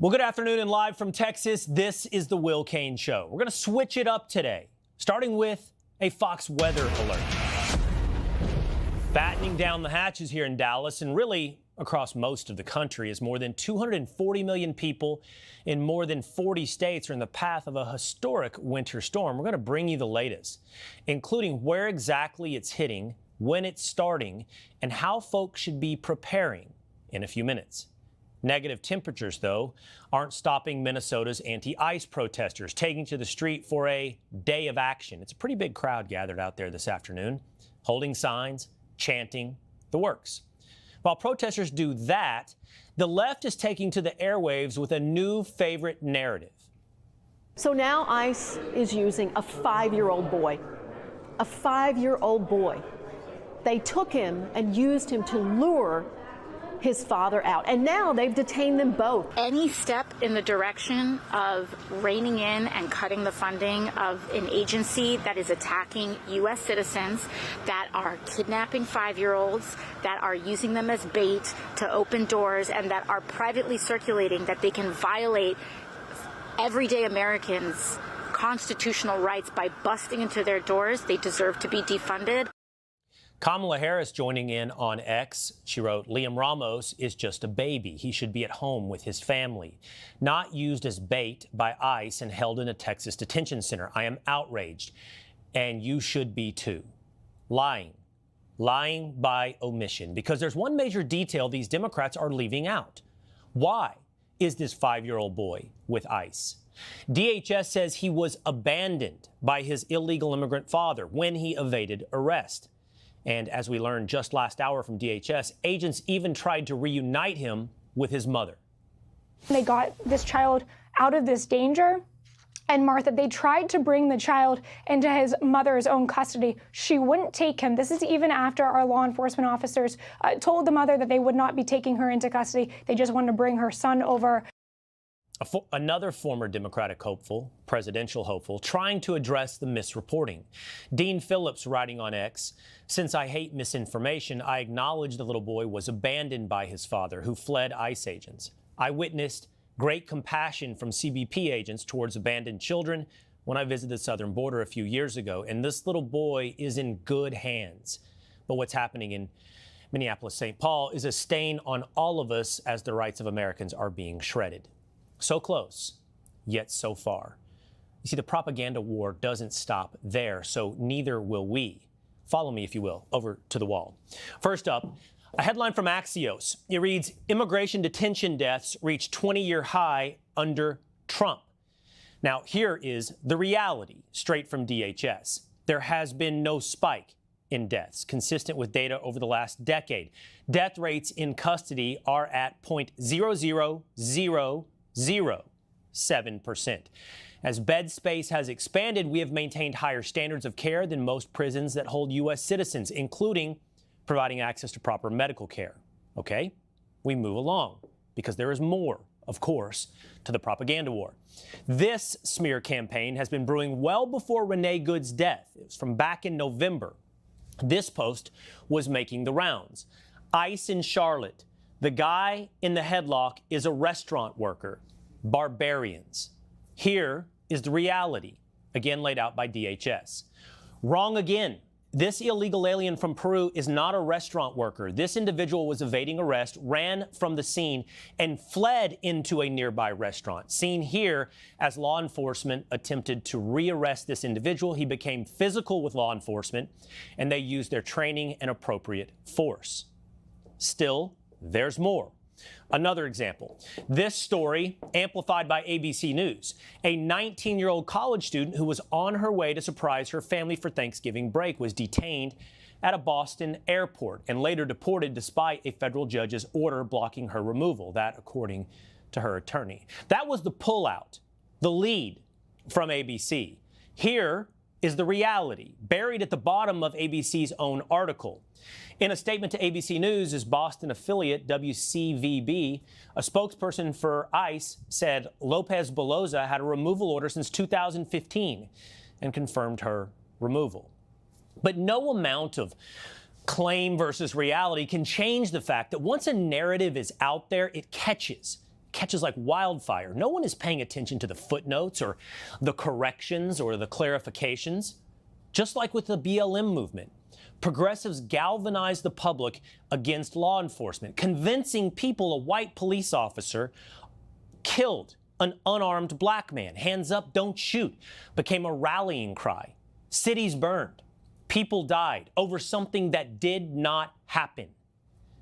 Well, good afternoon and live from Texas, this is the Will Cain Show. We're going to switch it up today, starting with a Fox weather alert. Battening down the hatches here in Dallas and really across most of the country as more than 240 million people in more than 40 states are in the path of a historic winter storm. We're going to bring you the latest, including where exactly it's hitting, when it's starting, and how folks should be preparing in a few minutes. Negative temperatures, though, aren't stopping Minnesota's anti-ice protesters taking to the street for a day of action. It's a pretty big crowd gathered out there this afternoon, holding signs, chanting, the works. While protesters do that, the left is taking to the airwaves with a new favorite narrative. So now ICE is using a 5-year-old boy. A 5-year-old boy. They took him and used him to lure his father out, and now they've detained them both. Any step in the direction of reining in and cutting the funding of an agency that is attacking U.S. citizens, that are kidnapping 5-year-olds, that are using them as bait to open doors, and that are privately circulating that they can violate everyday Americans' constitutional rights by busting into their doors, they deserve to be defunded. Kamala Harris joining in on X. She wrote, Liam Ramos is just a baby. He should be at home with his family, not used as bait by ICE and held in a Texas detention center. I am outraged, and you should be too. Lying by omission, because there's one major detail these Democrats are leaving out. Why is this 5-year-old boy with ICE? DHS says he was abandoned by his illegal immigrant father when he evaded arrest. And as we learned just last hour from DHS, agents even tried to reunite him with his mother. They got this child out of this danger. And Martha, they tried to bring the child into his mother's own custody. She wouldn't take him. This is even after our law enforcement officers told the mother that they would not be taking her into custody. They just wanted to bring her son over. Another former Democratic hopeful, presidential hopeful, trying to address the misreporting. Dean Phillips writing on X, since I hate misinformation, I acknowledge the little boy was abandoned by his father, who fled ICE agents. I witnessed great compassion from CBP agents towards abandoned children when I visited the southern border a few years ago, and this little boy is in good hands. But what's happening in Minneapolis-St. Paul is a stain on all of us as the rights of Americans are being shredded. So close, yet so far. You see, the propaganda war doesn't stop there, so neither will we. Follow me, if you will, over to the wall. First up, a headline from Axios. It reads, immigration detention deaths reach 20-year high under Trump. Now, here is the reality, straight from DHS. There has been no spike in deaths, consistent with data over the last decade. Death rates in custody are at 0.00007%. As bed space has expanded, we have maintained higher standards of care than most prisons that hold U.S. citizens, including providing access to proper medical care. Okay, we move along because there is more, of course, to the propaganda war. This smear campaign has been brewing well before Renee Good's death. It was from back in November. This post was making the rounds. ICE in Charlotte. The guy in the headlock is a restaurant worker. Barbarians. Here is the reality, again laid out by DHS. Wrong again. This illegal alien from Peru is not a restaurant worker. This individual was evading arrest, ran from the scene, and fled into a nearby restaurant. Seen here as law enforcement attempted to rearrest this individual. He became physical with law enforcement, and they used their training and appropriate force. Still, there's more. Another example, this story amplified by ABC News. A 19-year-old college student who was on her way to surprise her family for Thanksgiving break was detained at a Boston airport and later deported despite a federal judge's order blocking her removal. That, according to her attorney. That was the pullout, the lead from ABC. Here is the reality, buried at the bottom of ABC's own article. In a statement to ABC News' Boston affiliate, WCVB, a spokesperson for ICE said Lopez Beloza had a removal order since 2015 and confirmed her removal. But no amount of claim versus reality can change the fact that once a narrative is out there, it catches catches like wildfire. No one is paying attention to the footnotes or the corrections or the clarifications. Just like with the BLM movement, progressives galvanized the public against law enforcement, convincing people a white police officer killed an unarmed black man. Hands up, don't shoot became a rallying cry. Cities burned. People died over something that did not happen.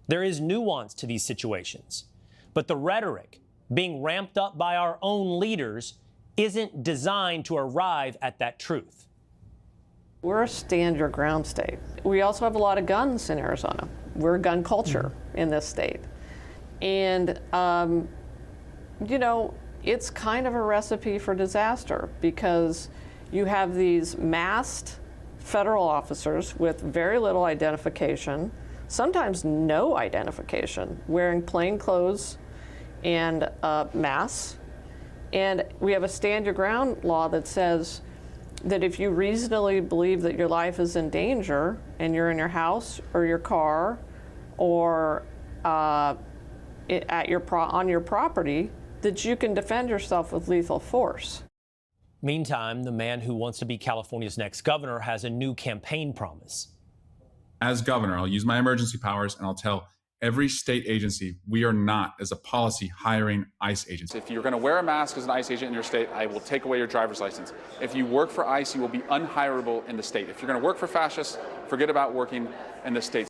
There is nuance to these situations, but the rhetoric being ramped up by our own leaders isn't designed to arrive at that truth. We're a stand your ground state. We also have a lot of guns in Arizona. We're a gun culture in this state. And, you know, it's kind of a recipe for disaster because you have these masked federal officers with very little identification, sometimes no identification, wearing plain clothes and masks. And we have a stand your ground law that says that if you reasonably believe that your life is in danger and you're in your house or your car or on your property, that you can defend yourself with lethal force. Meantime, the man who wants to be California's next governor has a new campaign promise. As governor, I'll use my emergency powers and I'll tell every state agency we are not, as a policy, hiring ICE agents. If you're going to wear a mask as an ICE agent in your state, I will take away your driver's license. If you work for ICE, you will be unhirable in the state. If you're going to work for fascists, forget about working in the state.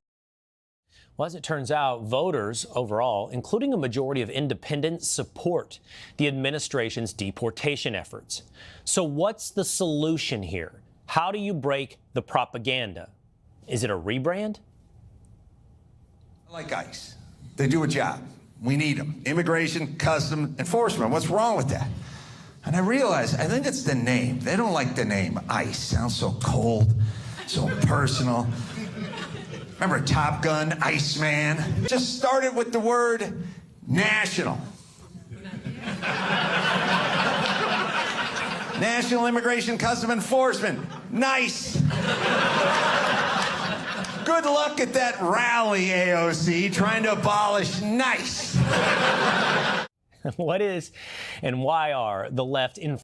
Well, as it turns out, voters overall, including a majority of independents, support the administration's deportation efforts. So what's the solution here? How do you break the propaganda? Is it a rebrand? Like ICE. They do a job. We need them. Immigration, customs, enforcement. What's wrong with that? And I realize, I think it's the name. They don't like the name ICE. Sounds so cold, so personal. Remember Top Gun, Iceman? Just started with the word national. National Immigration Custom Enforcement. Nice. Good luck at that rally, AOC, trying to abolish NICE. What is and why are the left in